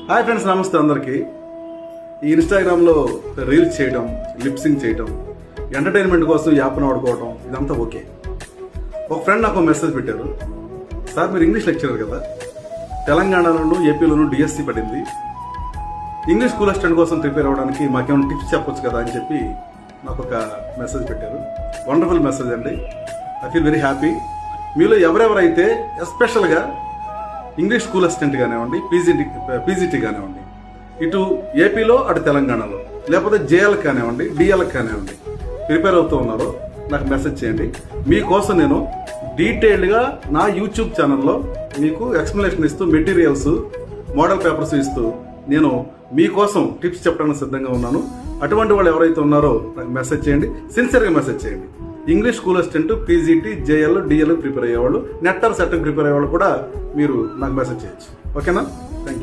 Hi friends, నమస్తే అందరికీ. ఈ ఇన్స్టాగ్రామ్లో రీల్స్ చేయడం, లిప్సింగ్ చేయడం, ఎంటర్టైన్మెంట్ కోసం యాప్ను వాడుకోవడం ఇదంతా ఓకే. ఒక ఫ్రెండ్ నాకు మెసేజ్ పెట్టారు, సార్ మీరు ఇంగ్లీష్ లెక్చరర్ కదా, తెలంగాణలోను ఏపీలోను డిఎస్సి పడింది, ఇంగ్లీష్ స్కూల్ అసిస్టెంట్ కోసం ప్రిపేర్ అవ్వడానికి మాకేమైనా టిప్స్ చెప్పొచ్చు కదా అని చెప్పి నాకు ఒక మెసేజ్ పెట్టారు. వండర్ఫుల్ మెసేజ్ అండి. I feel very happy. మీలో ఎవరెవరైతే ఎస్పెషల్గా ఇంగ్లీష్ స్కూల్ అసిస్టెంట్ కానివ్వండి, పీజీటీ కానివ్వండి, ఇటు ఏపీలో అటు తెలంగాణలో, లేకపోతే జేఎల్ కానివ్వండి, డిఎల్ కానివ్వండి ప్రిపేర్ అవుతూ ఉన్నారో నాకు మెసేజ్ చేయండి. మీకోసం నేను డీటెయిల్డ్గా నా యూట్యూబ్ ఛానల్లో మీకు ఎక్స్ప్లెనేషన్ ఇస్తూ, మెటీరియల్స్, మోడల్ పేపర్స్ ఇస్తూ నేను మీకోసం టిప్స్ చెప్పడానికి సిద్ధంగా ఉన్నాను. అటువంటి వాళ్ళు ఎవరైతే ఉన్నారో నాకు మెసేజ్ చేయండి, సిన్సియర్గా మెసేజ్ చేయండి. English school assistant, PGT, JL, DL prepare అయ్యేవాళ్ళు, నెట్ ఆర్ సెట్ ప్రిపేర్ అయ్యేవాళ్ళు కూడా మీరు నాకు మెసేజ్ చేయొచ్చు. ఓకేనా?